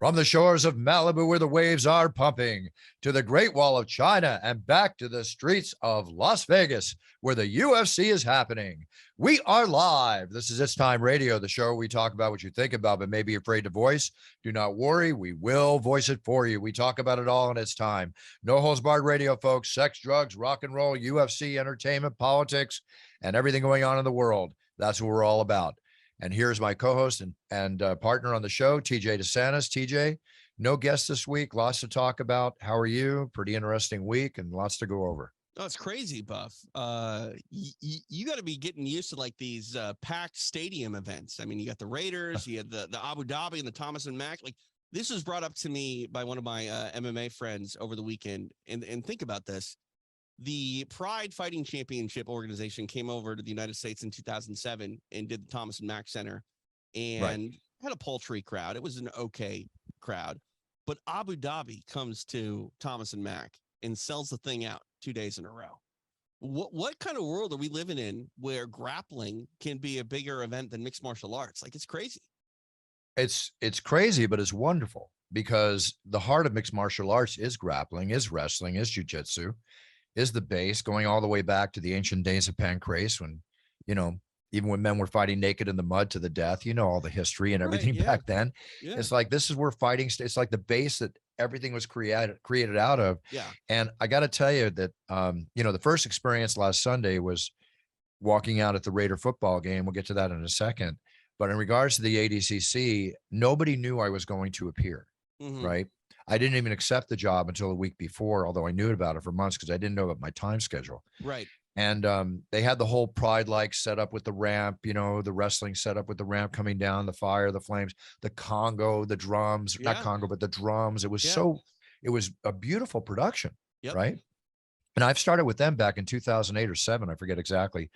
From the shores of Malibu, where the waves are pumping, to the Great Wall of China and back to the streets of Las Vegas, where the UFC is happening. We are live. This is It's Time Radio, the show where we talk about what you think about but may be afraid to voice. Do not worry, we will voice it for you. We talk about it all in its time. No holds barred radio, folks. Sex, drugs, rock and roll, UFC, entertainment, politics, and everything going on in the world. That's what we're all about. And here's my co-host and partner on the show, TJ Santis. TJ, no guest this week. Lots to talk about. How are you? Pretty interesting week and lots to go over. Oh, it's crazy, Buff. You got to be getting used to like these packed stadium events. I mean, you got the Raiders, you had the Abu Dhabi and the Thomas and Mack. Like this was brought up to me by one of my MMA friends over the weekend. And think about this. The Pride Fighting Championship organization came over to the United States in 2007 and did the Thomas and Mack Center and had a paltry crowd. It was an okay crowd, but Abu Dhabi comes to Thomas and Mack and sells the thing out 2 days in a row. What kind of world are we living in where grappling can be a bigger event than mixed martial arts? Like it's crazy. It's crazy, but it's wonderful because the heart of mixed martial arts is grappling, is wrestling, is jiu-jitsu. Is the base, going all the way back to the ancient days of Pancrase when, even when men were fighting naked in the mud to the death, all the history and everything back then. Yeah. It's like, this is where fighting, it's like the base that everything was created out of. Yeah. And I got to tell you that, the first experience last Sunday was walking out at the Raider football game. We'll get to that in a second. But in regards to the ADCC, nobody knew I was going to appear, right? I didn't even accept the job until a week before, although I knew about it for months because I didn't know about my time schedule. Right. And they had the whole Pride-like setup with the ramp, the wrestling setup with the ramp coming down, the fire, the flames, the Congo, the drums, not Congo, but the drums. It was it was a beautiful production, right? And I've started with them back in 2008 or 7, I forget exactly,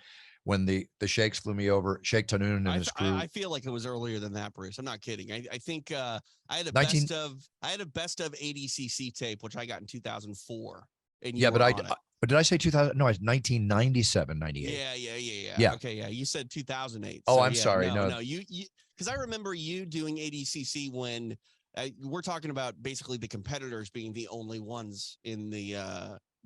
when the Sheikhs flew me over, Sheikh Tanoon and his crew. I feel like it was earlier than that, Bruce. I'm not kidding. I think I had a best of ADCC tape, which I got in 2004. And but did I say 2000? No, it's 1997, 98. Yeah. Okay, yeah. You said 2008. Oh, so, I'm sorry. No, you because I remember you doing ADCC when we're talking about basically the competitors being the only ones in the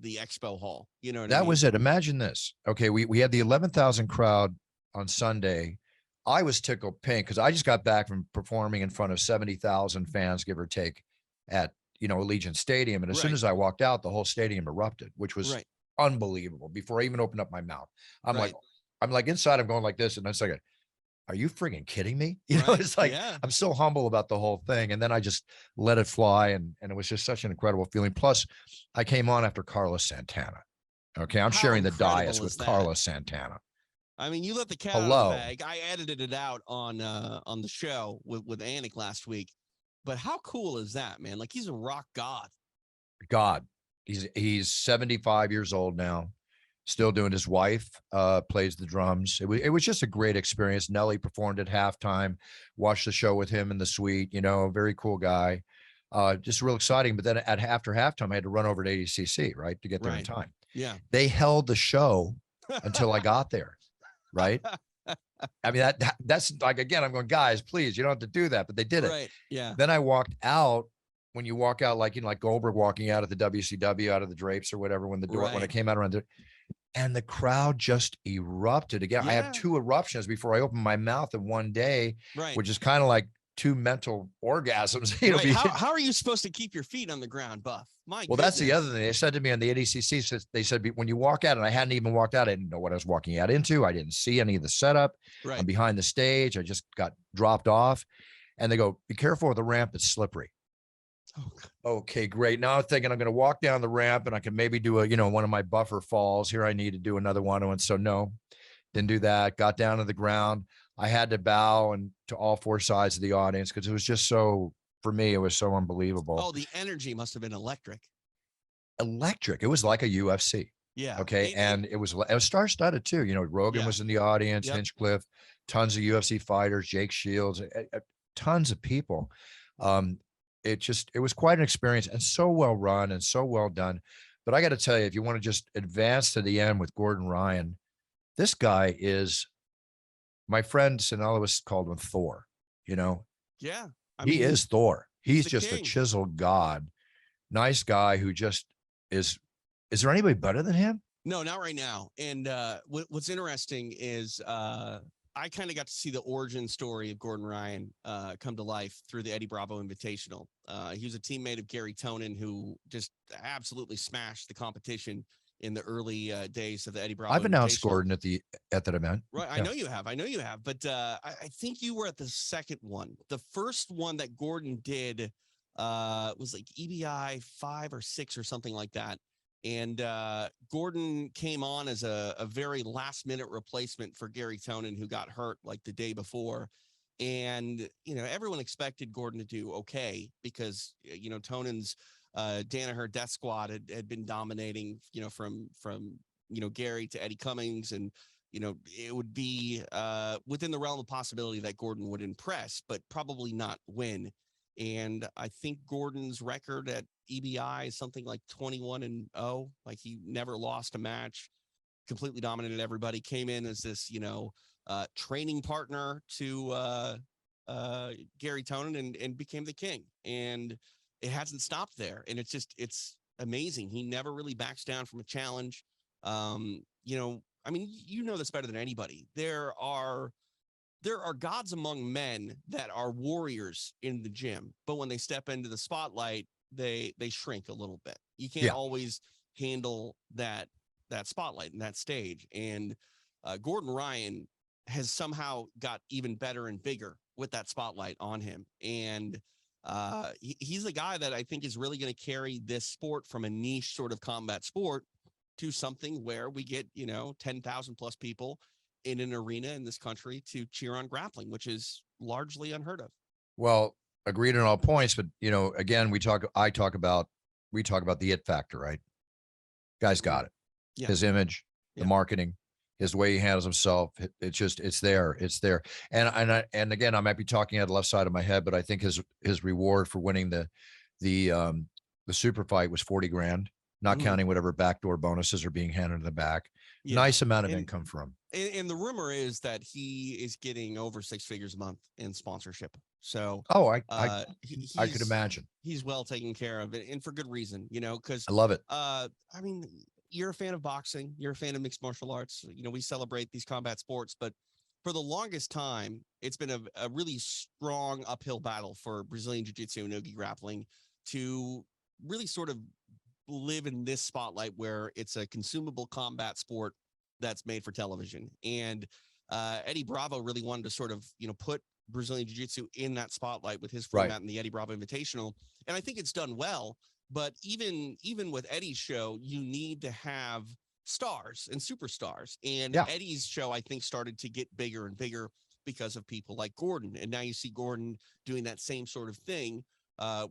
expo hall. You know what I mean? That was it. Imagine this. Okay, we had the 11,000 crowd on Sunday. I was tickled pink because I just got back from performing in front of 70,000 fans, give or take, at Allegiant Stadium. And as soon as I walked out, the whole stadium erupted, which was unbelievable. Before I even opened up my mouth, I'm like inside, I'm going like this, and it's like, are you friggin' kidding me? It's like I'm so humble about the whole thing. And then I just let it fly. And it was just such an incredible feeling. Plus, I came on after Carlos Santana. Okay. I'm sharing the dais with Carlos Santana. I mean, you let the cat out of the bag. I edited it out on the show with Anik last week. But how cool is that, man? Like he's a rock god. He's 75 years old now. Still doing. His wife plays the drums. It was just a great experience. Nelly performed at halftime, watched the show with him in the suite, very cool guy. Just real exciting. But then after halftime, I had to run over to ADCC, right, to get there in time. Yeah. They held the show until I got there, right? I mean, that's like, again, I'm going, guys, please, you don't have to do that. But they did it. Right. Yeah. Then I walked out. When you walk out, like, like Goldberg walking out at the WCW, out of the drapes or whatever, when the door, when it came out around there. And the crowd just erupted again. I have 2 eruptions before I open my mouth in one day, which is kind of like 2 mental orgasms. How are you supposed to keep your feet on the ground, Buff? That's the other thing. They said to me on the ADCC, they said, when you walk out, and I hadn't even walked out, I didn't know what I was walking out into. I didn't see any of the setup. I'm behind the stage. I just got dropped off. And they go, be careful with the ramp. It's slippery. Okay, great. Now I'm thinking I'm going to walk down the ramp and I can maybe do one of my buffer falls here. I need to do another one. And so no, didn't do that. Got down to the ground. I had to bow and to all 4 sides of the audience because it was just so, for me, it was so unbelievable. Oh, the energy must have been electric. It was like a UFC. Yeah. Okay. And it was star-studded too. Rogan was in the audience, Hinchcliffe, tons of UFC fighters, Jake Shields, tons of people. It was quite an experience and so well run and so well done. But I got to tell you, if you want to just advance to the end with Gordon Ryan, this guy is, my friend Sinaloa called him Thor, Yeah. He is Thor. He's the just a king. chiseled god. Nice guy who just is there anybody better than him? No, not right now. And what's interesting is I kind of got to see the origin story of Gordon Ryan come to life through the Eddie Bravo Invitational. He was a teammate of Gary Tonin, who just absolutely smashed the competition in the early days of the Eddie Bravo I've announced Invitational. Gordon at that event. Right, I know you have. I know you have. But I think you were at the second one. The first one that Gordon did was like EBI 5 or 6 or something like that. And Gordon came on as a very last minute replacement for Gary Tonin, who got hurt like the day before. And, everyone expected Gordon to do okay because, Tonin's Danaher Death Squad had been dominating, from Gary to Eddie Cummings. And, it would be within the realm of possibility that Gordon would impress, but probably not win. And I think Gordon's record at EBI is something like 21-0. Like, he never lost a match, completely dominated everybody, came in as this, training partner to Gary Tonin and became the king. And it hasn't stopped there. And it's amazing. He never really backs down from a challenge. I mean, this better than anybody. There are gods among men that are warriors in the gym, but when they step into the spotlight, they shrink a little bit. You can't always handle that spotlight and that stage. And Gordon Ryan has somehow got even better and bigger with that spotlight on him. And he's a guy that I think is really going to carry this sport from a niche sort of combat sport to something where we get, 10,000 plus people in an arena in this country to cheer on grappling, which is largely unheard of. Well, agreed on all points, but again, we talk about the it factor, right? Guy's got it. Yeah. His image, the marketing, his way he handles himself. It's there. And again, I might be talking out the left side of my head, but I think his reward for winning the super fight was 40 grand, not counting whatever backdoor bonuses are being handed in the back. Yeah. Nice amount of income for him. And the rumor is that he is getting over 6 figures a month in sponsorship. So, I could imagine he's well taken care of, and for good reason, because I love it. I mean, you're a fan of boxing, you're a fan of mixed martial arts. We celebrate these combat sports, but for the longest time, it's been a really strong uphill battle for Brazilian Jiu-Jitsu and Nogi grappling to really sort of live in this spotlight where it's a consumable combat sport that's made for television. And Eddie Bravo really wanted to sort of, put Brazilian Jiu-Jitsu in that spotlight with his format in the Eddie Bravo Invitational. And I think it's done well. But even with Eddie's show, you need to have stars and superstars. And Eddie's show, I think, started to get bigger and bigger because of people like Gordon. And now you see Gordon doing that same sort of thing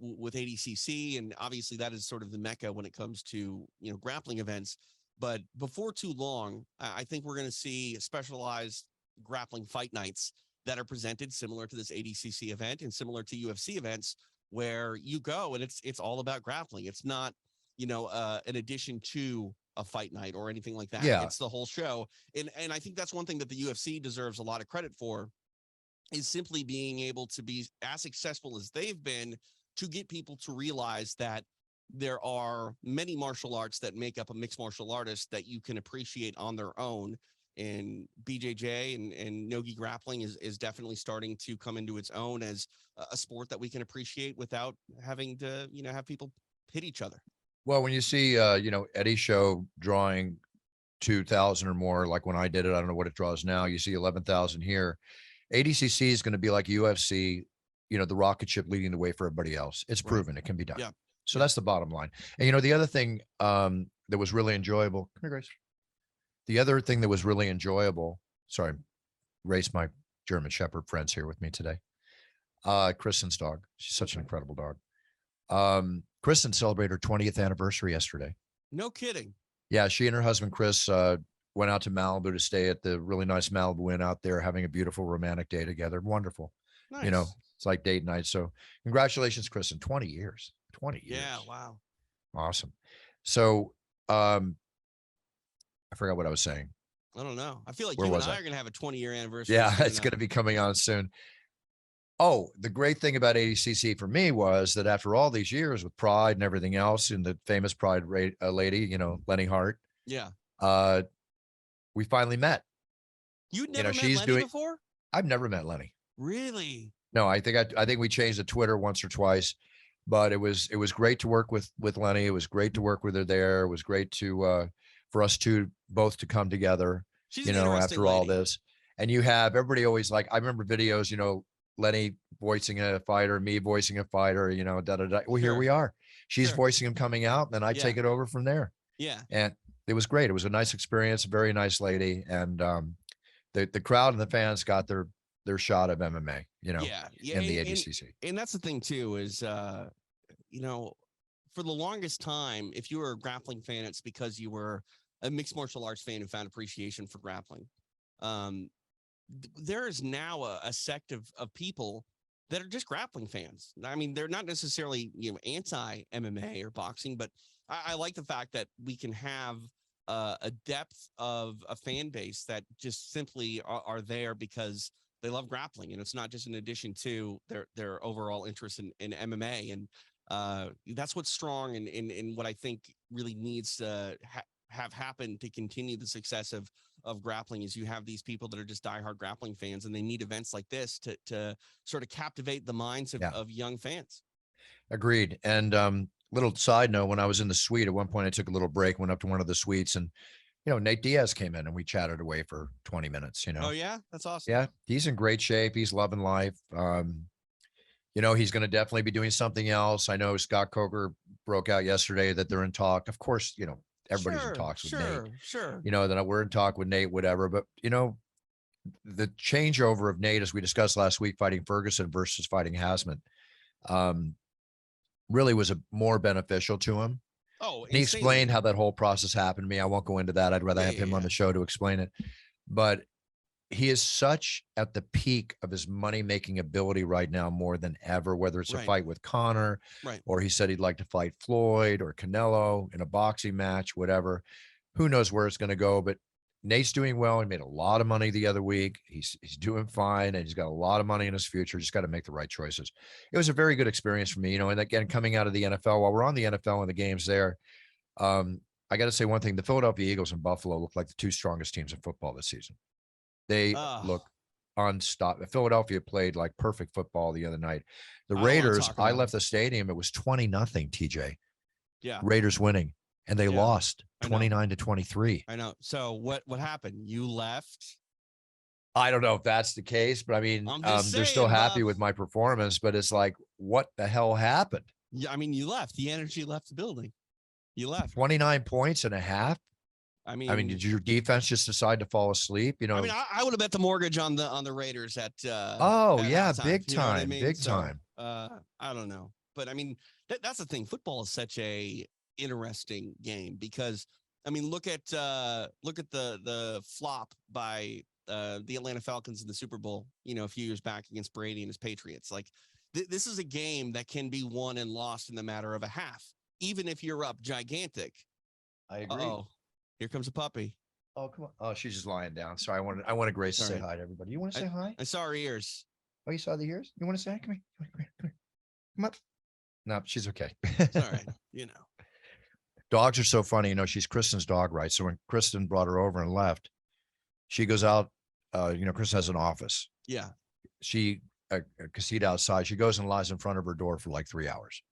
with ADCC. And obviously that is sort of the mecca when it comes to, grappling events. But before too long, I think we're going to see specialized grappling fight nights that are presented similar to this ADCC event and similar to UFC events, where you go and it's all about grappling. It's not, an addition to a fight night or anything like that. Yeah. It's the whole show. And I think that's one thing that the UFC deserves a lot of credit for, is simply being able to be as successful as they've been to get people to realize that there are many martial arts that make up a mixed martial artist that you can appreciate on their own. And BJJ and Nogi grappling is definitely starting to come into its own as a sport that we can appreciate without having to, have people hit each other. Well, when you see, Eddie's show drawing 2,000 or more, like when I did it, I don't know what it draws now. You see 11,000 here. ADCC is going to be like UFC, the rocket ship leading the way for everybody else. It's proven it can be done. Yeah. So that's the bottom line. And, the other thing that was really enjoyable. Come here, Grace. The other thing that was really enjoyable. Sorry, Grace, my German Shepherd friend's here with me today. Kristen's dog. She's such an incredible dog. Kristen celebrated her 20th anniversary yesterday. No kidding. Yeah, she and her husband, Chris, went out to Malibu to stay at the really nice Malibu Inn out there, having a beautiful romantic day together. Wonderful. Nice. It's like date night. So congratulations, Kristen. 20 years. 20 years. Yeah, wow. Awesome. So I forgot what I was saying. I don't know. I feel like you and I are going to have a 20-year anniversary. Yeah, it's going to be coming on soon. Oh, the great thing about ADCC for me was that after all these years with Pride and everything else, and the famous Pride lady, you know, Lenny Hart, Yeah. uh, we finally met. You'd You know, never met she's Lenny doing. before? I've never met Lenny. Really? No, I think we changed the Twitter once or twice, but it was great to work with Lenny. It was great to work with her there. It was great to for us to both to come together, She's you an know, interesting after all lady. this. And you have everybody always like I remember videos, you know, Lenny voicing a fighter, me voicing a fighter, you know, da da da. Well, here Sure. we are. She's Sure. voicing him coming out, and then I Yeah. take it over from there. Yeah. And it was great. It was a nice experience, a very nice lady, and the crowd and the fans got their shot of MMA, you know, Yeah. Yeah. in the ADCC. And that's the thing too, is you know, for the longest time, if you were a grappling fan, it's because you were a mixed martial arts fan who found appreciation for grappling. Um, there is now a sect of people that are just grappling fans. I mean, they're not necessarily, you know, anti MMA or boxing, but I like the fact that we can have a depth of a fan base that just simply are there because they love grappling, and it's not just in addition to their overall interest in MMA. And that's what's strong, and what I think really needs to have happened to continue the success of grappling is you have these people that are just diehard grappling fans, and they need events like this to sort of captivate the minds Yeah. of young fans. Agreed. And little side note, when I was in the suite, at one point I took a little break, went up to one of the suites, and you know, Nate Diaz came in and we chatted away for 20 minutes, you Oh know. yeah, that's awesome. Yeah, he's in great shape. He's loving life. You know, he's going to definitely be doing something else. I know Scott Coker broke out yesterday that they're in talk. Of course, you know, everybody's in Sure, talks with Nate. sure, sure. You know, that we're in talk with Nate, whatever. But you know, the changeover of Nate, as we discussed last week, fighting Ferguson versus fighting Hasman, um, really was a more beneficial to him. Oh, And he explained insanely. how that whole process happened to me. I won't go into that. I'd rather Yeah, have yeah, him on yeah. the show to explain it. But he is such at the peak of his money making ability right now more than ever, whether it's a Right, fight with Connor right. or he said he'd like to fight Floyd or Canelo in a boxing match, whatever. Who knows where it's going to go, but Nate's doing well. He made a lot of money the other week. He's doing fine, and he's got a lot of money in his future. Just got to make the right choices. It was a very good experience for me, you know. And again, coming out of the NFL, while we're on the NFL and the games there, um, I got to say one thing: the Philadelphia Eagles and Buffalo look like the two strongest teams in football this season. They Uh, look unstoppable. Philadelphia played like perfect football the other night. The I don't want to Raiders, talk I about left it. the stadium. It was 20-0, TJ. Yeah, Raiders winning, and they yeah. lost I know. 29-23. I know. So what happened? You left? I don't know if that's the case, but I mean, I'm just they're still saying, happy Buff. with my performance, but it's like, what the hell happened? Yeah, I mean, you left. The energy left the building. You left. 29 points and a half. I I mean, mean, did your defense just decide to fall asleep? You know, I would have bet the mortgage on the Raiders oh at yeah, halftime. big You know what I time, mean? big So time. I don't know, but I mean that's the thing. Football is such a interesting game because I mean look at the flop by the Atlanta Falcons in the Super Bowl. You know, a few years back against Brady and his Patriots. Like this is a game that can be won and lost in the matter of a half, even if you're up gigantic. I agree. Oh, here comes a puppy. Oh, come on. Oh, she's just lying down. Sorry, I wanted Grace to say Sorry. hi to everybody. You want to say hi? I saw her ears. Oh, you saw the ears? You want to say hi? Come here. Come here. Come here. Come up. No, she's okay. It's all right. You know. Dogs are so funny. You know, she's Kristen's dog, right? So when Kristen brought her over and left, she goes out. You know, Kristen has an office. Yeah. She a casita outside. She goes and lies in front of her door for like 3 hours,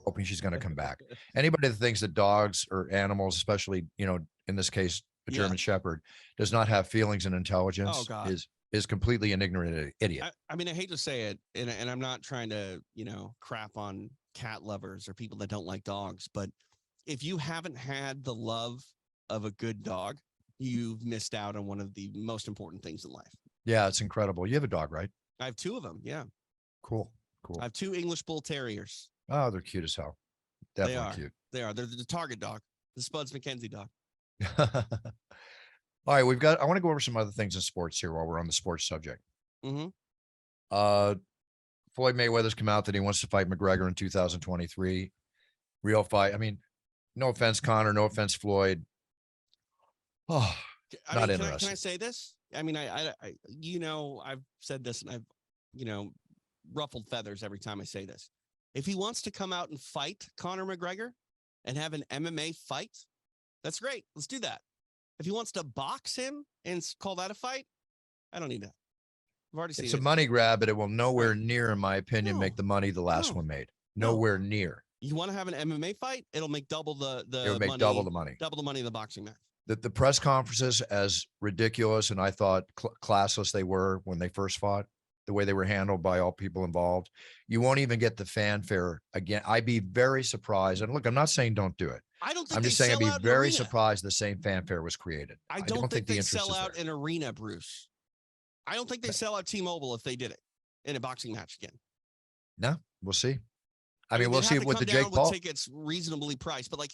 hoping she's going to come back. Anybody that thinks that dogs or animals, especially, you know, in this case, a Yeah. German Shepherd, does not have feelings and Oh intelligence God. is completely an ignorant idiot. I mean, I hate to say it, and I'm not trying to, you know, crap on cat lovers or people that don't like dogs, but if you haven't had the love of a good dog, you've missed out on one of the most important things in life. Yeah, it's incredible. You have a dog, right? I have two of them. Yeah. Cool. Cool. I have two English Bull Terriers. Oh, they're cute as hell. They Definitely are. cute. They are. They're the Target dog, the Spuds McKenzie dog. All right, I want to go over some other things in sports here while we're on the sports subject. Mm-hmm. Floyd Mayweather's come out that he wants to fight McGregor in 2023. Real fight. I mean, no offense, Connor. No offense, Floyd. Oh, not interesting. Can I say this? I mean, you know, I've said this and I've, you know, ruffled feathers every time I say this. If he wants to come out and fight Conor McGregor and have an MMA fight, that's great. Let's do that. If he wants to box him and call that a fight, I don't need that. I've already seen It's it. a money grab, but it will nowhere Right. near, in my opinion, No. make the money the last No. one made. No. Nowhere near. You want to have an MMA fight? It'll make double the It'll make money, double the money. double the money of the boxing match. The press conferences, as ridiculous and I thought classless they were when they first fought, the way they were handled by all people involved, you won't even get the fanfare again. I'd be very surprised. And look, I'm not saying don't do it. I don't think I'm just saying I'd be very surprised the same fanfare was created. I don't think the they interest sell is out there. an arena, Bruce. I don't think they sell out T-Mobile if they did it in a boxing match again. No, we'll see. I mean, we'll see with the Jake with Paul. Tickets reasonably priced, but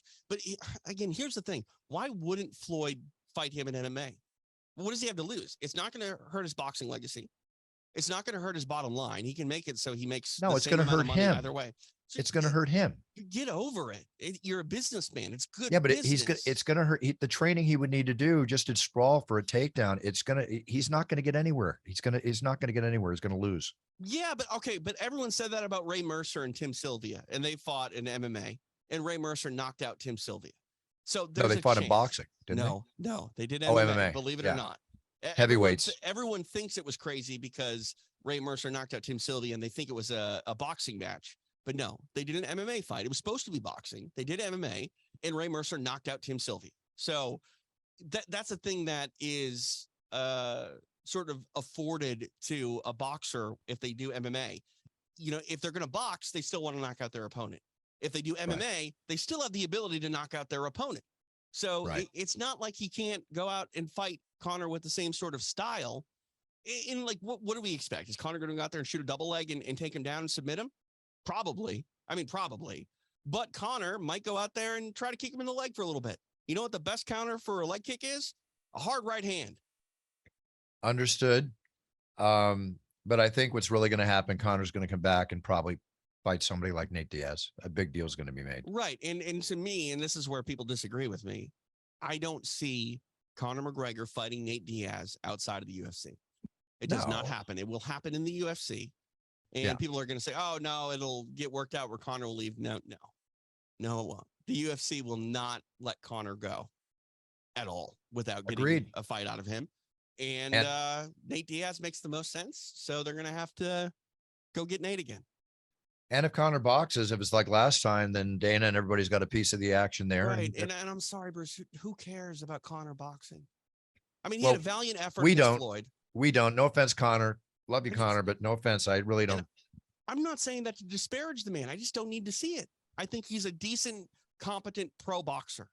again, here's the thing: why wouldn't Floyd fight him in MMA? What does he have to lose? It's not going to hurt his boxing legacy. It's not going to hurt his bottom line. He can make it so he makes no. It's going to hurt him either way. It's going to hurt him. Get over it. You're a businessman. It's good. Yeah, but business. it's going to hurt the training he would need to do just to sprawl for a takedown. He's not going to get anywhere. He's not going to get anywhere. He's going to lose. Yeah, but okay. But everyone said that about Ray Mercer and Tim Sylvia, and they fought in MMA, and Ray Mercer knocked out Tim Sylvia. So no, they fought in boxing, didn't they? No, they did MMA. Oh, MMA. Believe it or not. Heavyweights. Everyone thinks it was crazy because Ray Mercer knocked out Tim Sylvia, and they think it was a boxing match. But no, they did an MMA fight. It was supposed to be boxing. They did MMA, and Ray Mercer knocked out Tim Sylvia. So that's a thing that is sort of afforded to a boxer if they do MMA. You know, if they're going to box, they still want to knock out their opponent. If they do MMA, they still have the ability to knock out their opponent. So it's not like he can't go out and fight Conor with the same sort of style. In like, what do we expect? Is Conor going to go out there and shoot a double leg and take him down and submit him? Probably. I mean, probably. But Conor might go out there and try to kick him in the leg for a little bit. You know what the best counter for a leg kick is? A hard right hand. Understood. But I think what's really going to happen, Conor's going to come back and probably fight somebody like Nate Diaz. A big deal is going to be made. Right. And to me, and this is where people disagree with me, I don't see Conor McGregor fighting Nate Diaz outside of the UFC. It does not happen. It will happen in the UFC. And people are going to say, oh, no, it'll get worked out where Conor will leave. No, it won't. The UFC will not let Conor go at all without getting a fight out of him. And Nate Diaz makes the most sense. So they're going to have to go get Nate again. And if Conor boxes, if it's like last time, then Dana and everybody's got a piece of the action there. Right. And I'm sorry, Bruce, who cares about Conor boxing? I mean, he had a valiant effort against Floyd. We don't. No offense, Conor. Love you, Conor, but no offense. I really don't. I'm not saying that to disparage the man. I just don't need to see it. I think he's a decent, competent pro boxer.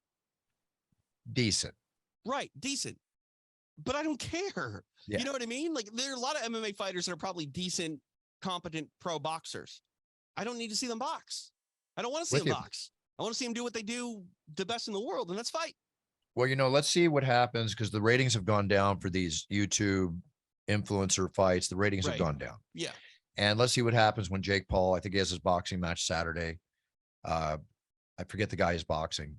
Decent. Right. Decent. But I don't care. Yeah. You know what I mean? Like, there are a lot of MMA fighters that are probably decent, competent pro boxers. I don't need to see them box. I don't want to see them box. I want to see them do what they do the best in the world, and that's fight. Well, let's see what happens, because the ratings have gone down for these YouTube influencer fights. The ratings have gone down. Yeah. And let's see what happens when Jake Paul, I think he has his boxing match Saturday. I forget the guy he's boxing.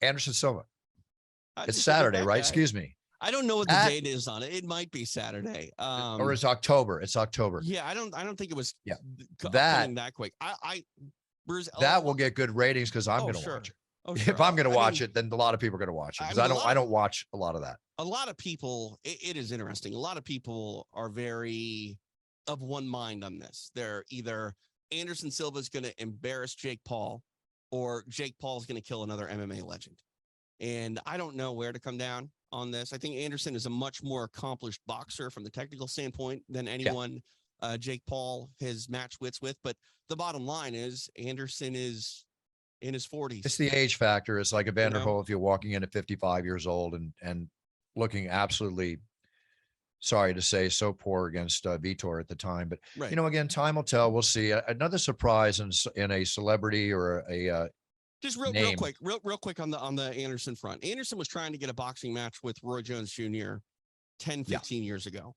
Anderson Silva. It's Saturday, right? Excuse me. I don't know what the date is on it. It might be Saturday. Or it's October. It's October. Yeah, I don't think it was that quick. Bruce, that will get good ratings because I'm going to watch it. Oh, sure. If I'm going to watch it, then a lot of people are going to watch it, because I don't watch a lot of that. A lot of people, it is interesting. A lot of people are very of one mind on this. They're either Anderson Silva is going to embarrass Jake Paul, or Jake Paul is going to kill another MMA legend. And I don't know where to come down on this. I think Anderson is a much more accomplished boxer from the technical standpoint than anyone Jake Paul has matched wits with. But the bottom line is Anderson is in his 40s. It's the age factor. It's like a Vanderholt if you're walking in at 55 years old and looking absolutely, sorry to say, so poor against Vitor at the time. But, again, time will tell. We'll see. Another surprise in a celebrity or a just real quick on the Anderson front. Anderson was trying to get a boxing match with Roy Jones Jr. 10, 15 years ago.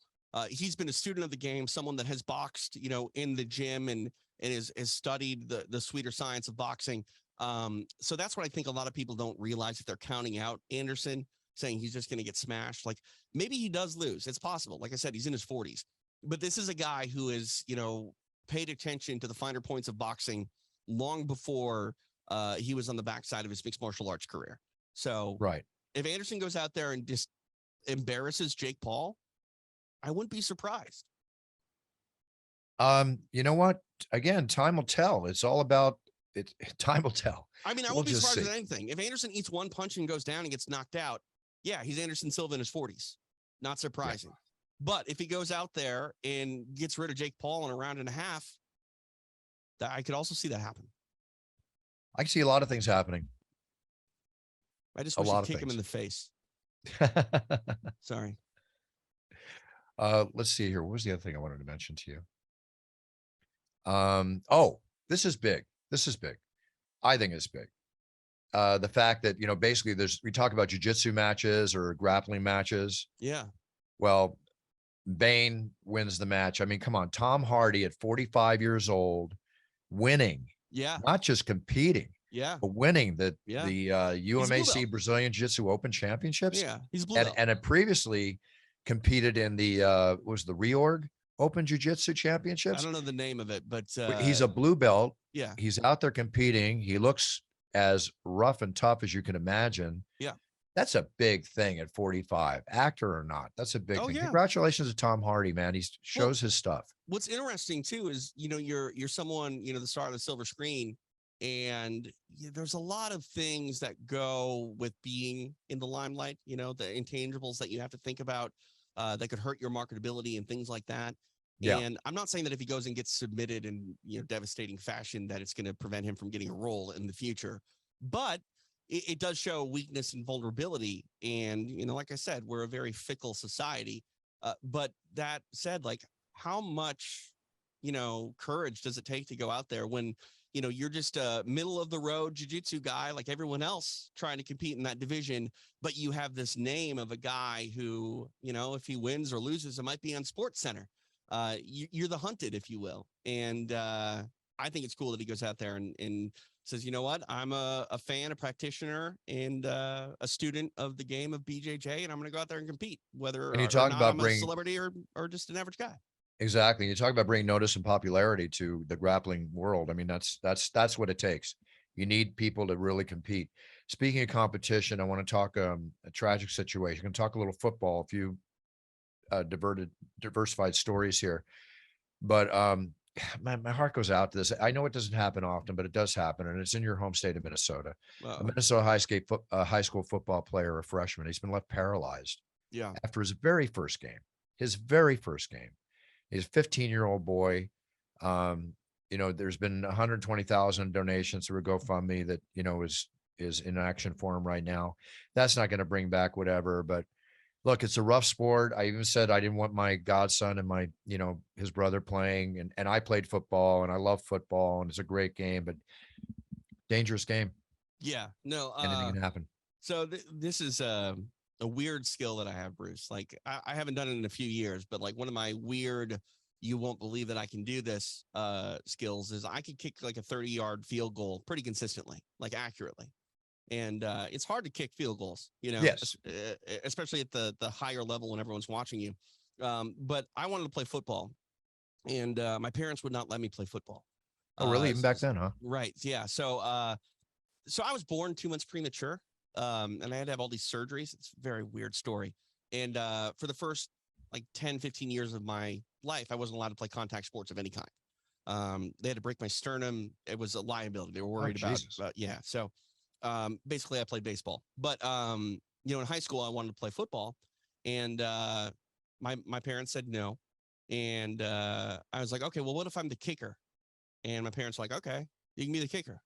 He's been a student of the game, someone that has boxed, in the gym and has studied the sweeter science of boxing. So that's what I think a lot of people don't realize if they're counting out Anderson, saying he's just going to get smashed. Like, maybe he does lose. It's possible. Like I said, he's in his 40s. But this is a guy who is, paid attention to the finer points of boxing long before he was on the backside of his mixed martial arts career. So Right. if Anderson goes out there and just embarrasses Jake Paul, I wouldn't be surprised. You know what? Again, time will tell. It's all about it. Time will tell. I mean, I We'll won't be just surprised see. at anything. If Anderson eats one punch and goes down and gets knocked out, yeah, he's Anderson Silva in his 40s. Not surprising. But if he goes out there and gets rid of Jake Paul in a round and a half, I could also see that happen. I can see a lot of things happening. I just A wish lot he'd of kick him things. in the face. Sorry. Let's see here. What was the other thing I wanted to mention to you? Oh, this is big. This is big. I think it's big. The fact that, basically we talk about jujitsu matches or grappling matches. Yeah. Well, Bane wins the match. I mean, come on, Tom Hardy at 45 years old, winning, Yeah. not just competing, Yeah. but winning the Yeah. UMAC Brazilian Jiu-Jitsu Open Championships. Yeah. He's blue and belt. had previously competed in the was the Reorg Open Jiu-Jitsu I Championships. don't know the name of it, but He's a blue belt. yeah. He's out there competing. He looks as rough and tough as you can imagine. Yeah. That's a big thing at 45, actor or not. That's a big thing. Yeah. Congratulations to Tom Hardy, man. He shows his stuff. What's interesting too is, you're someone, the star of the silver screen, and there's a lot of things that go with being in the limelight, the intangibles that you have to think about that could hurt your marketability and things like that. Yeah. And I'm not saying that if he goes and gets submitted in, devastating fashion, that it's going to prevent him from getting a role in the future. But it does show weakness and vulnerability. And, like I said, we're a very fickle society. But that said, like, how much, courage does it take to go out there when, you're just a middle of the road jiu-jitsu guy like everyone else trying to compete in that division, but you have this name of a guy who, if he wins or loses, it might be on Sports Center. You're the hunted, if you will. And I think it's cool that he goes out there and says, you know what, I'm a fan, a practitioner, and a student of the game of BJJ, and I'm going to go out there and compete, whether And you or talk not about I'm a celebrity or just an average guy. Exactly. You talk about bringing notice and popularity to the grappling world. I mean, that's what it takes. You need people to really compete. Speaking of competition, I want to talk a tragic situation. I'm going to talk a little football, a few diversified stories here. But my heart goes out to this. I know it doesn't happen often, but it does happen, and it's in your home state of Minnesota. A Minnesota high school football player, a freshman, he's been left paralyzed. Yeah. After his very first game. He's a 15-year-old boy. There's been 120,000 donations through a GoFundMe that, is in action for him right now. That's not going to bring back whatever, but look, it's a rough sport. I even said I didn't want my godson and my, his brother playing, and I played football and I love football and it's a great game, but dangerous game. Yeah, no, Anything can happen. So this is a weird skill that I have, Bruce. Like I haven't done it in a few years, but like one of my weird, you won't believe that I can do this skills is I can kick like a 30-yard field goal pretty consistently, like accurately. And it's hard to kick field goals, Yes. Especially at the higher level when everyone's watching you. But I wanted to play football, and my parents would not let me play football. Oh, really? Even back then, huh? Right. Yeah. So I was born 2 months premature, and I had to have all these surgeries. It's a very weird story. And for the first like 10, 15 years of my life, I wasn't allowed to play contact sports of any kind. They had to break my sternum. It was a liability. They were worried about. Yeah. So basically I played baseball, but in high school I wanted to play football, and my parents said no. And I was like, okay, well, what if I'm the kicker? And my parents were like, okay, you can be the kicker.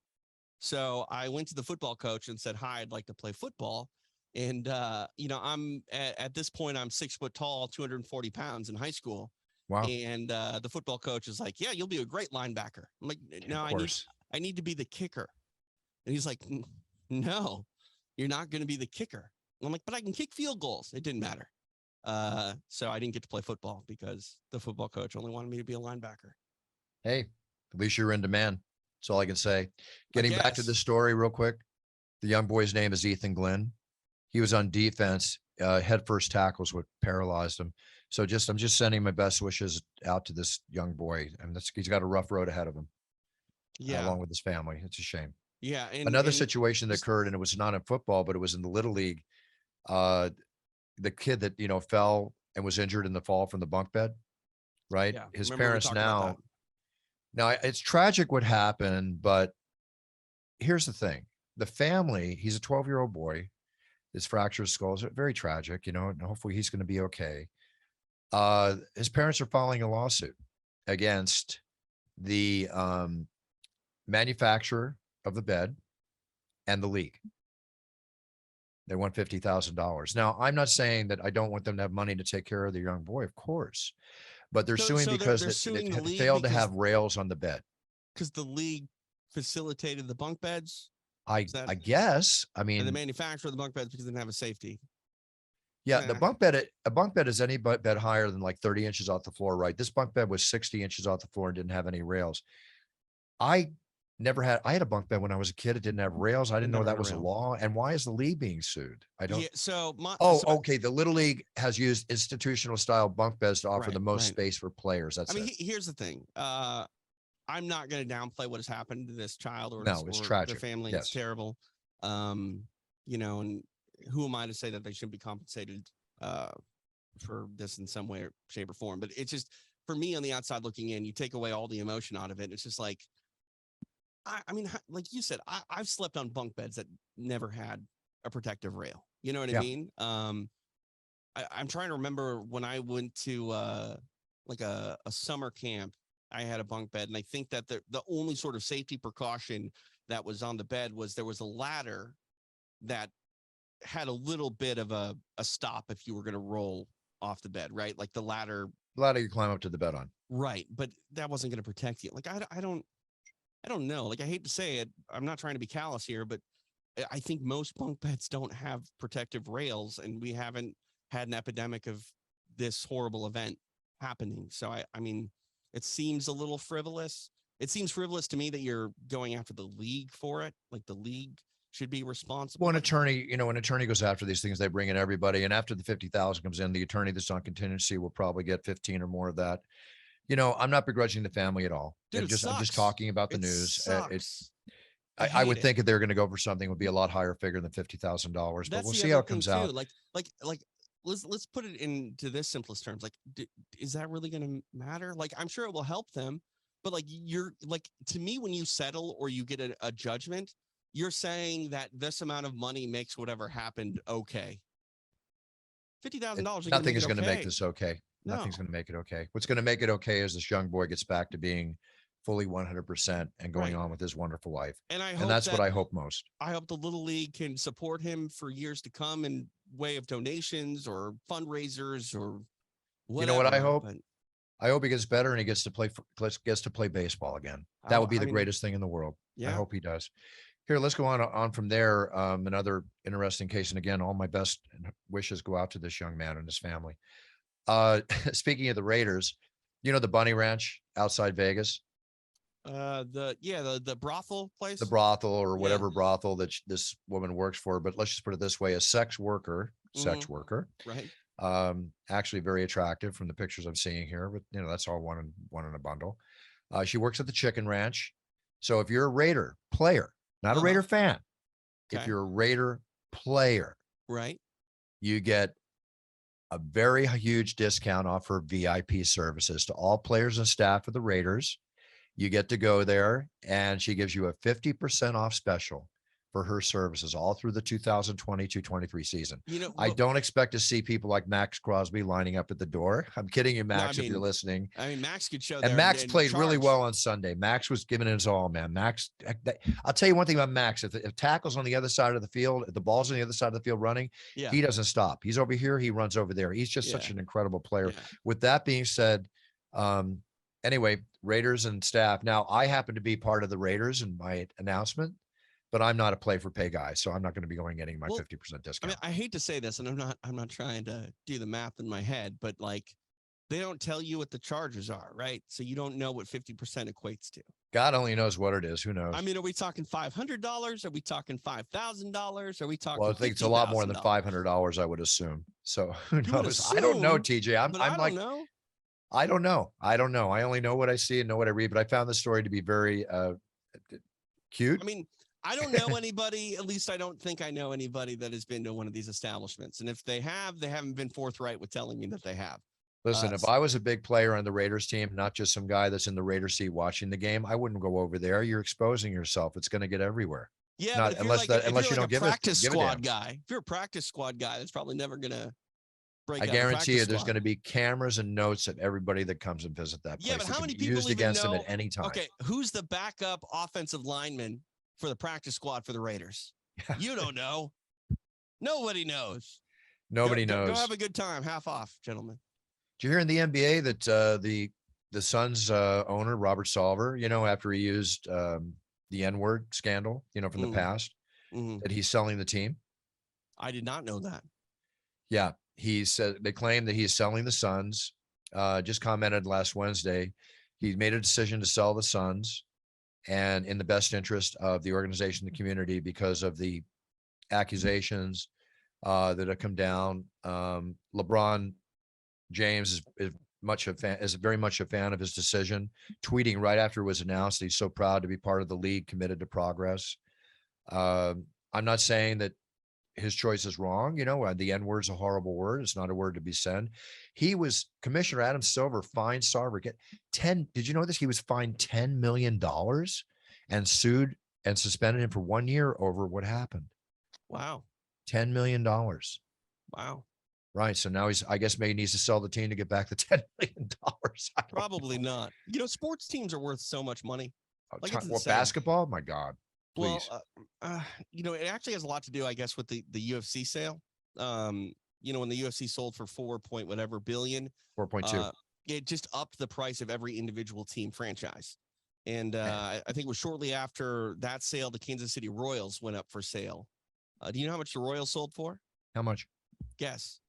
So I went to the football coach and said, hi, I'd like to play football. And I'm at this point, I'm 6 foot tall, 240 pounds in high school. Wow. And the football coach is like, yeah, you'll be a great linebacker. I'm like, no, I need to be the kicker. And he's like, no, you're not going to be the kicker. And I'm like, but I can kick field goals. It didn't matter. So I didn't get to play football because the football coach only wanted me to be a linebacker. Hey, at least you're in demand. That's all I can say. Getting back to the story real quick. The young boy's name is Ethan Glenn. He was on defense. head first tackle is what paralyzed him. So I'm just sending my best wishes out to this young boy, and he's got a rough road ahead of him, Yeah. along with his family. It's a shame. Yeah. Another And situation that occurred, and it was not in football, but it was in the little league. Uh, the kid that fell and was injured in the fall from the bunk bed, right? yeah, His remember we parents talked about that. now it's tragic what happened, but here's the thing: the family. He's a 12-year-old boy. His fractured skull is very tragic, and hopefully he's going to be okay. His parents are filing a lawsuit against the manufacturer of the bed and the league. They want $50,000. Now, I'm not saying that I don't want them to have money to take care of their young boy, of course, but they're suing So because they're it suing the league failed to because have rails on the bed. the league facilitated the bunk beds. I Is that, guess. I and the mean, manufacturer of the bunk beds because they didn't have a safety. yeah, the bunk bed, a bunk bed is any bed higher than like 30 inches off the floor, right? This bunk bed was 60 inches off the floor and didn't have any rails. I had a bunk bed when I was a kid. It didn't have rails. I didn't know Never had that a was a rail. law. And why is the league being sued? I don't. Yeah. So Okay. The Little League has used institutional style bunk beds to offer Right, the most right. space for players. That's I mean, it. here's the thing. I'm not going to downplay what has happened to this child or No, it's their tragic. family. It's Yes. terrible. And who am I to say that they shouldn't be compensated for this in some way or shape or form? But it's just, for me on the outside looking in, you take away all the emotion out of it. It's just like, I mean, like you said, I've slept on bunk beds that never had a protective rail. You know what I Yeah. mean? I'm trying to remember when I went to like a summer camp. I had a bunk bed, and I think that the only sort of safety precaution that was on the bed was there was a ladder that had a little bit of a stop if you were going to roll off the bed, right? Like the ladder, Ladder you climb up to the bed on. right? But that wasn't going to protect you. Like I don't know. Like I hate to say it, I'm not trying to be callous here, but I think most bunk beds don't have protective rails, and we haven't had an epidemic of this horrible event happening. So I mean, it seems a little frivolous. It seems frivolous to me that you're going after the league for it. Like the league should be responsible. Well, an attorney goes after these things. They bring in everybody, and after the 50,000 comes in, the attorney that's on contingency will probably get 15 or more of that. I'm not begrudging the family at all. Dude, I'm just sucks. talking about the It news. sucks. I would think if they're going to go for something, it would be a lot higher figure than $50,000. But we'll see how it comes out. Like let's put it into this simplest terms. Like, is that really going to matter? Like, I'm sure it will help them, but like you're like, to me, when you settle or you get a judgment, you're saying that this amount of money makes whatever happened okay. $50,000. Nothing is going to make this okay. No. Nothing's going to make it okay. What's going to make it okay is this young boy gets back to being fully 100% and going on with his wonderful life. And that's what I hope most. I hope the Little League can support him for years to come in way of donations or fundraisers or whatever. You know what I hope? I hope he gets better and he gets to play baseball again. That would be the greatest thing in the world. Yeah. I hope he does. Here, let's go on from there. Another interesting case. And again, all my best wishes go out to this young man and his family. Speaking of the Raiders, the Bunny Ranch outside Vegas? The brothel place, the brothel or whatever brothel that this woman works for. But let's just put it this way: a sex worker, right? Actually very attractive from the pictures I'm seeing here, but that's all one in a bundle. She works at the chicken ranch. So if you're a Raider player, not a Raider fan, if you're a Raider player, right, you get a very huge discount off her VIP services to all players and staff of the Raiders. You get to go there, and she gives you a 50% off special for her services all through the 2022-23 season. I don't expect to see people like Max Crosby lining up at the door. I'm kidding you, Max, if you're listening. I mean, Max could show and Max played really well on Sunday. Max was giving it his all, man. Max, I'll tell you one thing about Max. If tackle's on the other side of the field, if the ball's on the other side of the field running, he doesn't stop. He's over here, he runs over there. He's just such an incredible player. With that being said, anyway, Raiders and staff. Now, I happen to be part of the Raiders in my announcement, but I'm not a play for pay guy, so I'm not going to be getting my 50% discount. I mean, I hate to say this, and I'm not trying to do the math in my head, but like they don't tell you what the charges are, right? So you don't know what 50% equates to. God only knows what it is. Who knows? I mean, are we talking $500? Are we talking $5,000? Are we talking? Well, I think it's a lot more than $50,000? $500, I would assume. So who You would knows? I don't know, assume, TJ. I'm but I don't like, know. I don't know. I don't know. I only know what I see and know what I read, but I found the story to be very cute. I mean, I don't know anybody, at least I don't think I know anybody that has been to one of these establishments. And if they haven't been forthright with telling me that they have. Listen, if I was a big player on the Raiders team, not just some guy that's in the Raiders seat watching the game, I wouldn't go over there. You're exposing yourself. It's going to get everywhere. Yeah, Not, but if unless you're like, unless if you you're don't like a give practice give a squad damn. guy, if you're a practice squad guy, that's probably never going to break I out guarantee you, there's squad. going to be cameras and notes of everybody that comes and visit that place. Yeah, but how many people used even against know? them at any time? Okay, who's the backup offensive lineman for the practice squad for the Raiders? You don't know. Nobody knows. Nobody knows. Go have a good time. Half off, gentlemen. Did you hear in the NBA that the Suns owner Robert Salver, after he used the N-word scandal, from the past, that he's selling the team? I did not know that. Yeah, he said they claim that he's selling the Suns. Just commented last Wednesday, he made a decision to sell the Suns, and in the best interest of the organization, the community, because of the accusations that have come down. LeBron James is very much a fan of his decision, tweeting right after it was announced he's so proud to be part of the league committed to progress. I'm not saying that his choice is wrong. The N-word is a horrible word. It's not a word to be said. Commissioner Adam Silver fined Sarver. Did you know this? He was fined $10 million and sued and suspended him for 1 year over what happened. Wow. $10 million. Wow. Right. So now I guess maybe needs to sell the team to get back the $10 million. Probably not. Sports teams are worth so much money. Basketball? My God. Please. Well, it actually has a lot to do, I guess, with the UFC sale. When the UFC sold for 4 billion, 4.2. It just upped the price of every individual team franchise. And I think it was shortly after that sale, the Kansas City Royals went up for sale. Do you know how much the Royals sold for? How much? Guess.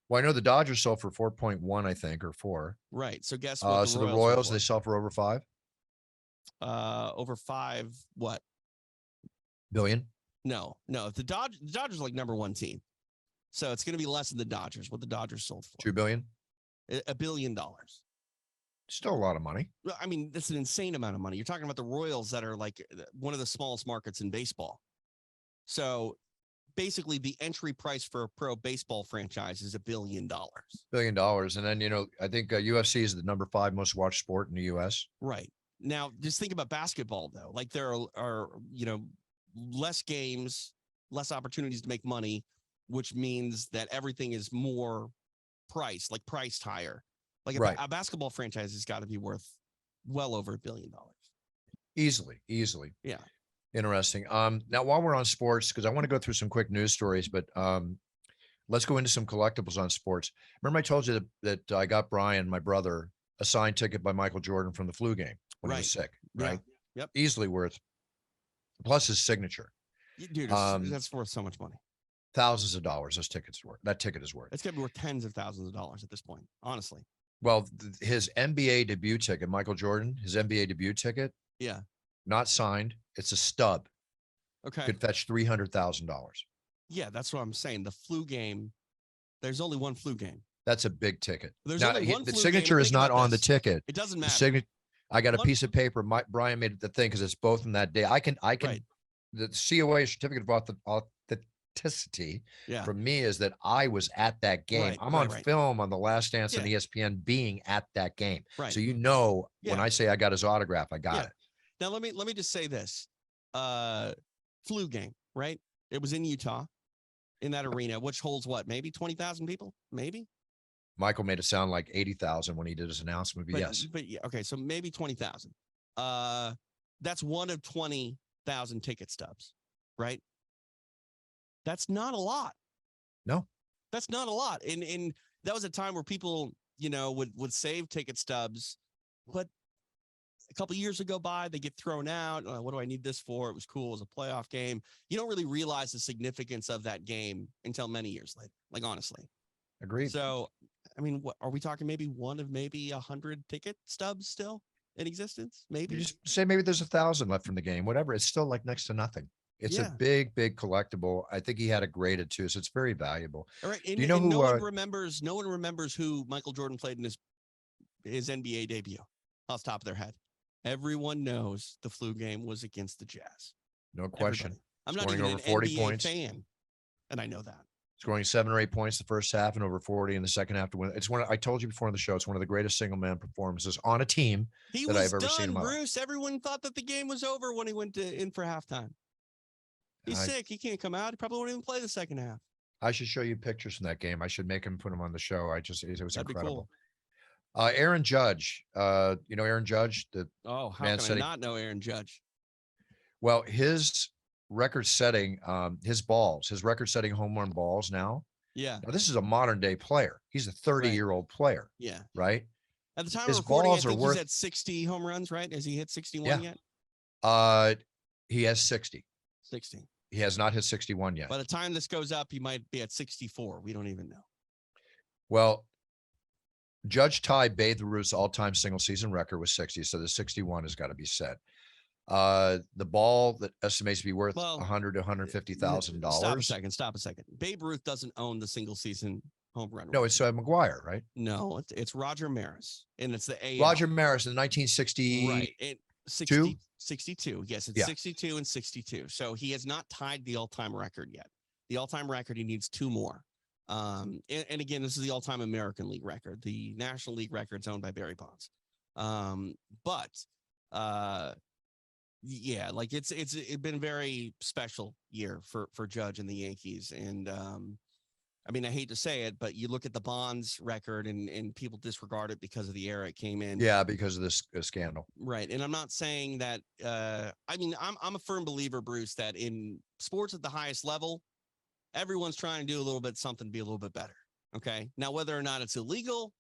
Well, I know the Dodgers sold for 4.1, I think, or 4. Right. So guess what? The Royals, they sell for over 5. Over 5, what? Billion? No. The Dodgers are like number one team. So it's going to be less than the Dodgers, what the Dodgers sold for. 2 billion? $1 billion. Still a lot of money. I mean, that's an insane amount of money. You're talking about the Royals that are like one of the smallest markets in baseball. So basically the entry price for a pro baseball franchise is $1 billion. $1 billion. And then, I think UFC is the number 5 most watched sport in the US. Right. Now, just think about basketball, though. Like there are less games, less opportunities to make money, which means that everything is more priced higher. Like a basketball franchise has got to be worth well over $1 billion. Easily. Yeah. Interesting. Now, while we're on sports, because I want to go through some quick news stories, but let's go into some collectibles on sports. Remember I told you that I got Brian, my brother, a signed ticket by Michael Jordan from the flu game when he was sick, right? Yeah. Yep. Easily worth, plus his signature. Dude, that's worth so much money. Thousands of dollars that ticket is worth. It's going to be worth tens of thousands of dollars at this point, honestly. Well, his NBA debut ticket, Michael Jordan, his NBA debut ticket. Yeah. Not signed. It's a stub. Okay. Could fetch $300,000. Yeah, that's what I'm saying. The flu game, there's only one flu game. That's a big ticket. There's only one the flu signature game. is not on the ticket. It doesn't matter. I got a piece of paper. Brian made the thing because it's both in that day. I can. Right. The COA, certificate of authenticity, from me is that I was at that game. I'm on film on The Last Dance on ESPN being at that game. Right. So when I say I got his autograph, I got it. Now let me just say this. Flu game, right? It was in Utah, in that arena, which holds what, maybe 20,000 people? Maybe. Michael made it sound like 80,000 when he did his announcement. But yes. But yeah, okay, so maybe 20,000. That's one of 20,000 ticket stubs, right? That's not a lot. No. That's not a lot. And that was a time where people, would save ticket stubs, but a couple of years go by, they get thrown out. What do I need this for? It was cool. It was a playoff game. You don't really realize the significance of that game until many years later, like honestly. Agreed. So I mean, what are we talking? Maybe one of maybe 100 ticket stubs still in existence? You Maybe. just say maybe there's 1,000 left from the game, whatever. It's still like next to nothing. It's a Yeah. big, big collectible. I think he had it graded too, so it's very valuable. All right. Do you And, know and who? no one remembers who Michael Jordan played in his NBA debut off the top of their head. Everyone knows the flu game was against the Jazz. No question. Everybody. I'm not Scoring even over an 40 NBA points. fan, and I know that. Scoring 7 or 8 points the first half and over 40 in the second half to win. It's one. I told you before in the show. It's one of the greatest single man performances on a team He that was I've ever seen in done, my life. Bruce. Everyone thought that the game was over when he went in for halftime. He's sick. He can't come out. He probably won't even play the second half. I should show you pictures from that game. I should make him put them on the show. It was That'd incredible. Be cool. Aaron Judge, you know Aaron Judge, the how man can I not know Aaron Judge? Well, his record-setting, his record-setting home run balls now. Yeah. Now, this is a modern day player. He's a 30-year-old player. Yeah. Right. At the time his of recording, balls I think are worth, he's at 60 home runs, right? Has he hit 61 yet? He has 60. 60. He has not hit 61 yet. By the time this goes up, he might be at 64. We don't even know. Well, Judge tied Babe Ruth's all-time single season record with 60, so the 61 has got to be set. The ball that estimates to be worth $100,000 to $150,000. Stop a second. Babe Ruth doesn't own the single season home run. No, it's McGuire, right? No, it's Roger Maris, and it's the AL. Roger Maris in 1960. Right. 62. Yes, it's 62 and 62. So he has not tied the all-time record yet. The all-time record, he needs 2 more. And again, this is the all-time American League record. The National League record's owned by Barry Bonds. Yeah, like it's been a very special year for Judge and the Yankees. And I mean, I hate to say it, but you look at the Bonds record and people disregard it because of the era it came in. Yeah, because of this scandal. Right. And I'm not saying that I mean, I'm a firm believer, Bruce, that in sports at the highest level, everyone's trying to do a little bit something to be a little bit better. Okay. Now, whether or not it's illegal,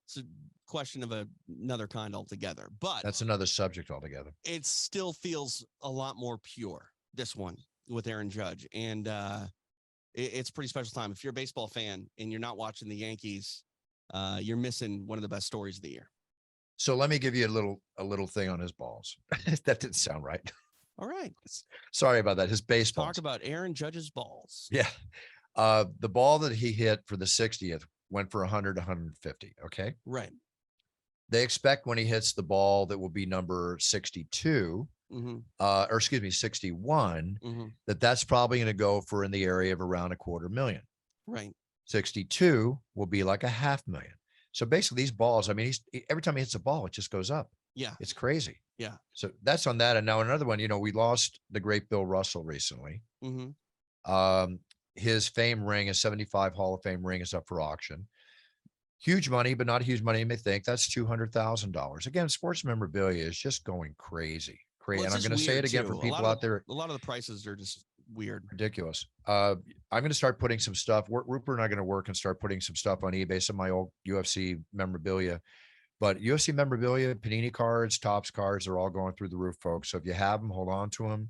it's a question of another kind altogether. But that's another subject altogether. It still feels a lot more pure, this one with Aaron Judge. And it's a pretty special time. If you're a baseball fan and you're not watching the Yankees, you're missing one of the best stories of the year. So let me give you a little thing on his balls. That didn't sound right. All right. Sorry about that. His baseball. Talk about Aaron Judge's balls. Yeah. The ball that he hit for the 60th went for 100 to 150. Okay. Right. They expect when he hits the ball that will be number 62, or excuse me, 61, that's probably going to go for in the area of around $250,000. Right. 62 will be like $500,000. So basically these balls, I mean, every time he hits a ball, it just goes up. Yeah. It's crazy. Yeah. So that's on that. And now another one, we lost the great Bill Russell recently. His fame ring, his 75 Hall of Fame ring, is up for auction. Huge money, but not huge money. You may think that's $200,000. Again, sports memorabilia is just going crazy. Well, and I'm going to say it again for people out there. A lot of the prices are just weird. Ridiculous. I'm going to start putting some stuff. Rupert and I are going to work and start putting some stuff on eBay, some of my old UFC memorabilia. But UFC memorabilia, Panini cards, Topps cards, they're all going through the roof, folks. So if you have them, hold on to them.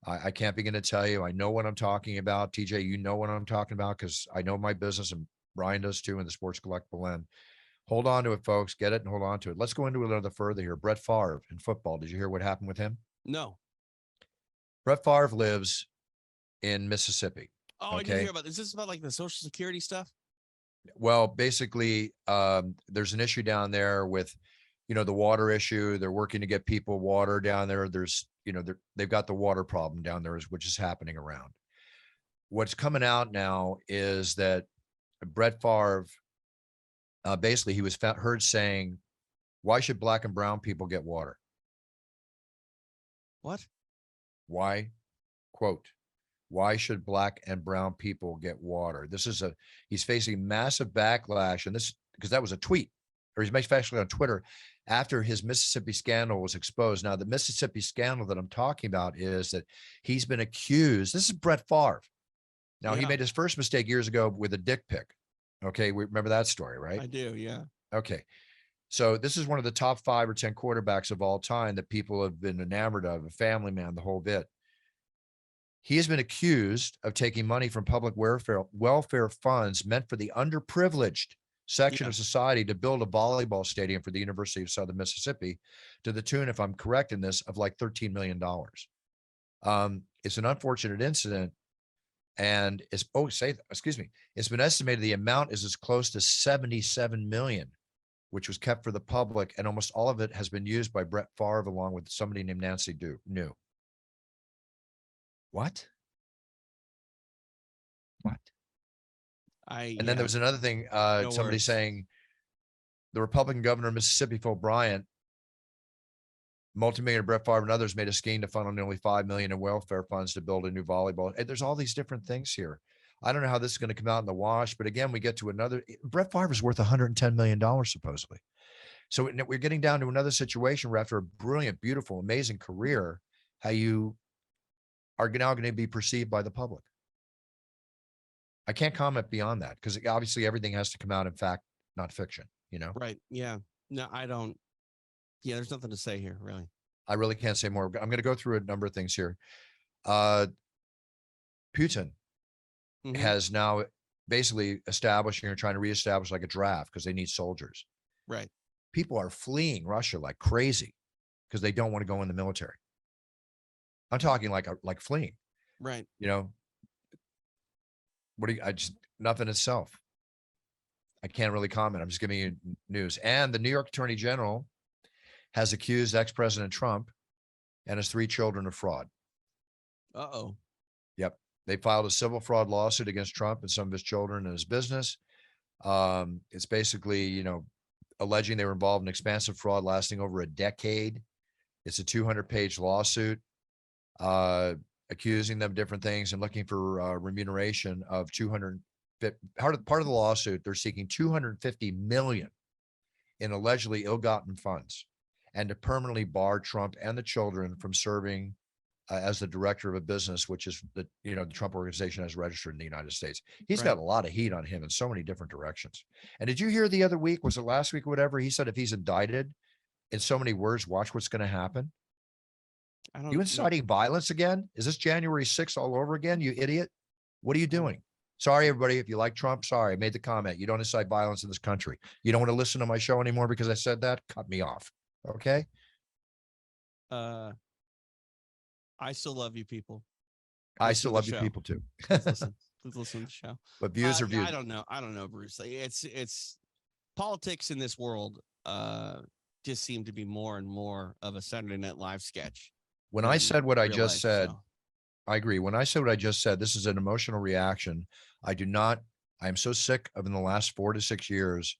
I can't begin to tell you. I know what I'm talking about. TJ, you know what I'm talking about because I know my business, and Brian does too in the sports collectible end. Hold on to it, folks. Get it and hold on to it. Let's go into a little further here. Brett Favre in football. Did you hear what happened with him? No. Brett Favre lives in Mississippi. Oh, I didn't hear about this. Is this about like the Social Security stuff? Well, basically, there's an issue down there with, the water issue. They're working to get people water down there. There's, they've got the water problem down there, which is happening around. What's coming out now is that Brett Favre, basically, he was heard saying, "Why should black and brown people get water?" What? Why? Quote, "Why should black and brown people get water?" He's facing massive backlash. And this, because that was a tweet, or he's actually on Twitter after his Mississippi scandal was exposed. Now, the Mississippi scandal that I'm talking about is that he's been accused. This is Brett Favre. Now, he made his first mistake years ago with a dick pic. Okay. We remember that story, right? I do. Yeah. Okay. So this is one of the top 5 or 10 quarterbacks of all time that people have been enamored of, a family man, the whole bit. He has been accused of taking money from public welfare funds meant for the underprivileged. section Yeah. of society to build a volleyball stadium for the University of Southern Mississippi to the tune, if I'm correct in this, of like $13 million. It's an unfortunate incident. And it's been estimated the amount is as close to 77 million, which was kept for the public. And almost all of it has been used by Brett Favre along with somebody named Nancy New. What? And then there was another thing, No somebody words. saying the Republican governor of Mississippi, Phil Bryant, multimillionaire Brett Favre and others made a scheme to funnel nearly $5 million in welfare funds to build a new volleyball. And there's all these different things here. I don't know how this is going to come out in the wash, but again, we get to another. Brett Favre is worth $110 million, supposedly. So we're getting down to another situation where after a brilliant, beautiful, amazing career, how you are now going to be perceived by the public. I can't comment beyond that because obviously everything has to come out in fact, not fiction, Right. Yeah. No, I don't. Yeah, there's nothing to say here, really. I really can't say more. I'm going to go through a number of things here. Putin has now basically establishing or trying to reestablish like a draft because they need soldiers. Right. People are fleeing Russia like crazy because they don't want to go in the military. I'm talking like fleeing. Right. Nothing itself. I can't really comment. I'm just giving you news. And the New York Attorney General has accused ex-President Trump and his 3 children of fraud. Uh-oh. Yep. They filed a civil fraud lawsuit against Trump and some of his children and his business. It's basically, alleging they were involved in expansive fraud lasting over a decade. It's a 200-page lawsuit, accusing them of different things and looking for remuneration of part of the lawsuit. They're seeking $250 million in allegedly ill-gotten funds and to permanently bar Trump and the children from serving as the director of a business, which is the Trump organization has registered in the United States. He's got a lot of heat on him in so many different directions. And did you hear the other week, was it last week or whatever? He said, if he's indicted in so many words, watch what's going to happen. You inciting violence again? Is this January 6th all over again? You idiot. What are you doing? Sorry, everybody. If you like Trump, sorry, I made the comment. You don't incite violence in this country. You don't want to listen to my show anymore because I said that? Cut me off. Okay. I still love you people. I still love you people too. Please listen to the show. But views are views. I don't know, Bruce. It's politics in this world just seem to be more and more of a Saturday Night Live sketch. When I said what I just said, I agree. When I said what I just said, this is an emotional reaction. I am so sick of in the last 4 to 6 years,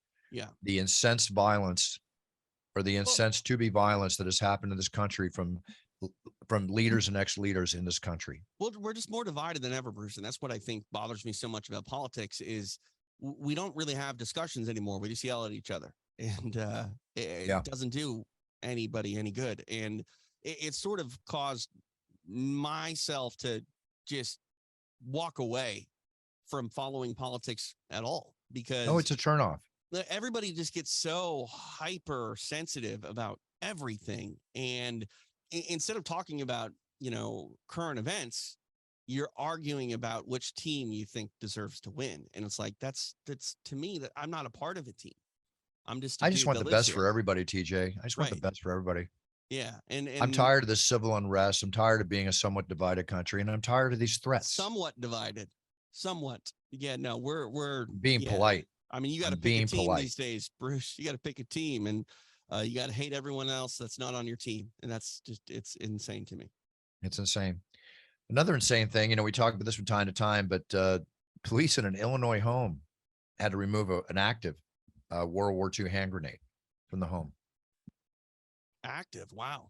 the incensed violence or the incensed to be violence that has happened in this country from leaders and ex-leaders in this country. Well, we're just more divided than ever, Bruce. And that's what I think bothers me so much about politics is we don't really have discussions anymore. We just yell at each other and it doesn't do anybody any good. And it sort of caused myself to just walk away from following politics at all because it's a turnoff. Everybody just gets so hypersensitive about everything. And instead of talking about, current events, you're arguing about which team you think deserves to win. And it's like, that's to me that I'm not a part of a team. I just want the best for everybody, TJ. I just want the best for everybody. Yeah. And I'm tired of this civil unrest. I'm tired of being a somewhat divided country, and I'm tired of these threats. Somewhat divided. Somewhat. Yeah, no, we're being polite. I mean, you got to pick a team these days, Bruce. You got to pick a team and you got to hate everyone else that's not on your team. And that's just, it's insane to me. It's insane. Another insane thing, we talk about this from time to time, but police in an Illinois home had to remove an active World War II hand grenade from the home. Active. Wow.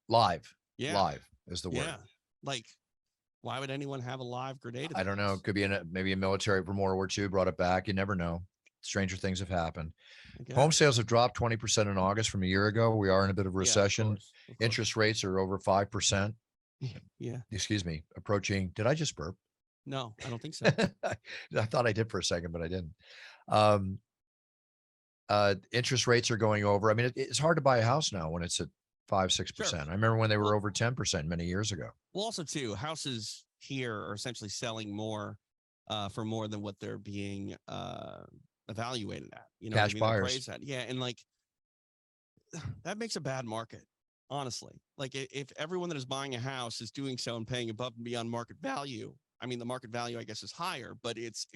Live. Yeah. Live is the word. Yeah. Like, why would anyone have a live grenade? I don't know. It could be maybe a military from World War II brought it back. You never know. Stranger things have happened. Home sales have dropped 20% in August from a year ago. We are in a bit of a recession. Of course. Interest rates are over 5%. Yeah. Excuse me. Approaching. Did I just burp? No, I don't think so. I thought I did for a second, but I didn't. Interest rates are going over. I mean, it's hard to buy a house now when it's at 5-6%. Sure. I remember when they were over 10% many years ago. Well, also too, houses here are essentially selling more for more than what they're being evaluated at, you know what I Cash mean? They're buyers. appraised at. Yeah. And like, that makes a bad market, honestly. Like if everyone that is buying a house is doing so and paying above and beyond market value, I mean, the market value, I guess, is higher, but it's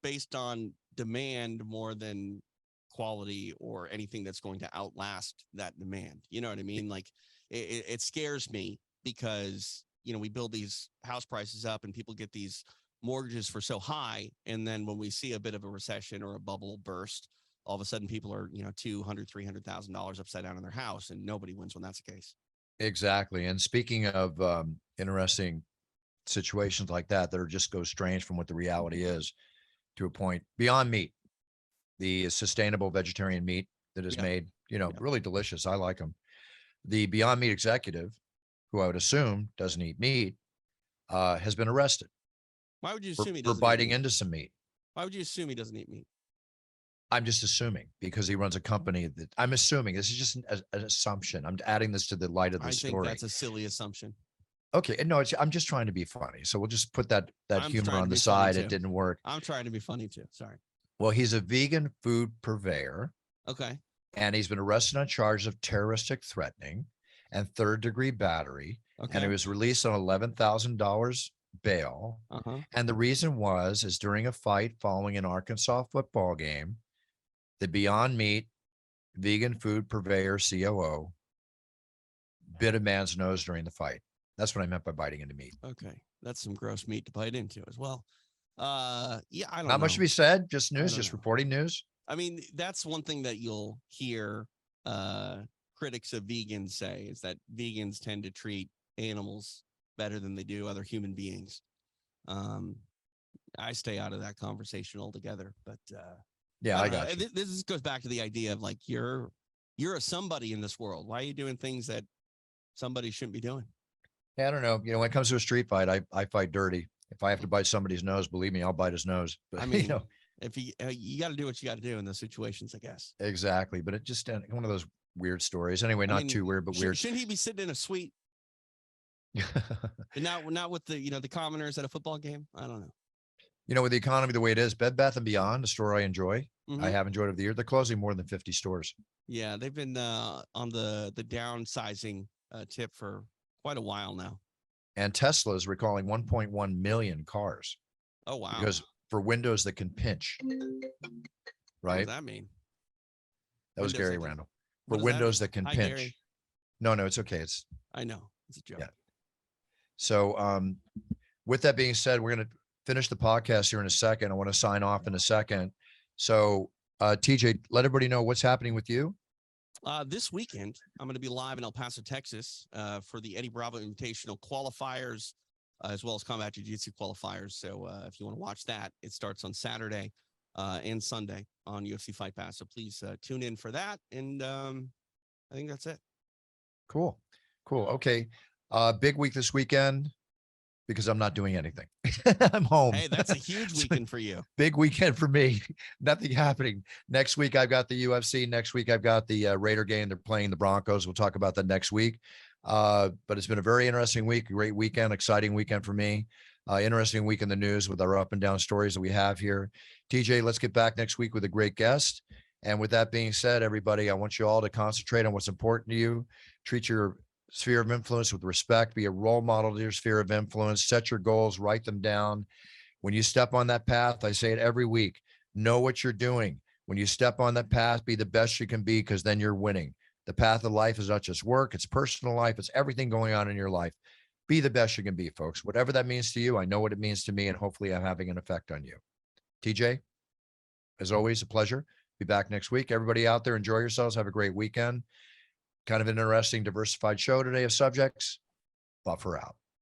based on demand more than quality or anything that's going to outlast that demand. You know what I mean? Like it scares me because, you know, we build these house prices up and people get these mortgages for so high. And then when we see a bit of a recession or a bubble burst, all of a sudden people are, you know, $200,000, $300,000 upside down in their house, and nobody wins when that's the case. Exactly. And speaking of interesting situations like that are just go strange from what the reality is to a point, Beyond Meat, the sustainable vegetarian meat that is Yeah. made, you know, Yeah. really delicious. I like them. The Beyond Meat executive, who I would assume doesn't eat meat, has been arrested Why would you for, assume he for doesn't eat biting meat? into some meat. Why would you assume he doesn't eat meat? I'm just assuming because he runs a company that I'm assuming this is just an assumption. I'm adding this to the light of the I think story. that's a silly assumption. Okay, no, I'm just trying to be funny. So we'll just put that I'm humor trying on to the be funny side. too. It didn't work. I'm trying to be funny too. Sorry. Well, he's a vegan food purveyor, Okay. and he's been arrested on charges of terroristic threatening and third-degree battery. And he Okay. was released on $11,000 bail. Uh-huh. And the reason is during a fight following an Arkansas football game, the Beyond Meat vegan food purveyor COO bit a man's nose during the fight. That's what I meant by biting into meat. Okay. That's some gross meat to bite into as well. Yeah, I don't Not know. much to be said. Just news, don't just know. reporting news. I mean, that's one thing that you'll hear critics of vegans say is that vegans tend to treat animals better than they do other human beings. I stay out of that conversation altogether, but Yeah, I don't know. got you. This goes back to the idea of like you're a somebody in this world. Why are you doing things that somebody shouldn't be doing? Yeah, I don't know. You know, when it comes to a street fight, I fight dirty. If I have to bite somebody's nose, believe me, I'll bite his nose. But I mean, you know, if you got to do what you got to do in those situations, I guess. exactly. But it just one of those weird stories. Anyway, not too weird, but weird. Shouldn't he be sitting in a suite? And not with the the commoners at a football game? I don't know. You know, with the economy the way it is, Bed Bath & Beyond, a store I enjoy, Mhm. I have enjoyed over the year. They're closing more than 50 stores. Yeah, they've been on the downsizing tip for quite a while now. And Tesla is recalling 1.1 million cars. Oh, wow. Because for windows that can pinch, What does right? that mean? That was Windows Gary that can- Randall. what For does that windows mean? that can Hi, pinch. Gary. No, it's okay. I know. It's a joke. Yeah. So with that being said, we're going to finish the podcast here in a second. I want to sign off in a second. So TJ, let everybody know what's happening with you. This weekend, I'm going to be live in El Paso, Texas, for the Eddie Bravo Invitational qualifiers, as well as Combat Jiu-Jitsu qualifiers. So if you want to watch that, it starts on Saturday and Sunday on UFC Fight Pass. So please tune in for that. And I think that's it. Cool. Okay. Big week this weekend because I'm not doing anything. I'm home. Hey, that's a huge weekend for you. Big weekend for me. Nothing happening. Next week, I've got the UFC. Next week, I've got the Raider game. They're playing the Broncos. We'll talk about that next week. But it's been a very interesting week, a great weekend, exciting weekend for me. Interesting week in the news with our up and down stories that we have here. TJ, let's get back next week with a great guest. And with that being said, everybody, I want you all to concentrate on what's important to you. Treat your sphere of influence with respect. Be a role model to your sphere of influence. Set your goals, write them down. When you step on that path, I say it every week, know what you're doing. When you step on that path, be the best you can be, because then you're winning. The path of life is not just work, it's personal life, it's everything going on in your life. Be the best you can be, folks. Whatever that means to you, I know what it means to me, and hopefully I'm having an effect on you. TJ, as always, a pleasure. Be back next week. Everybody out there, enjoy yourselves. Have a great weekend. Kind of an interesting, diversified show today of subjects. Buffer out.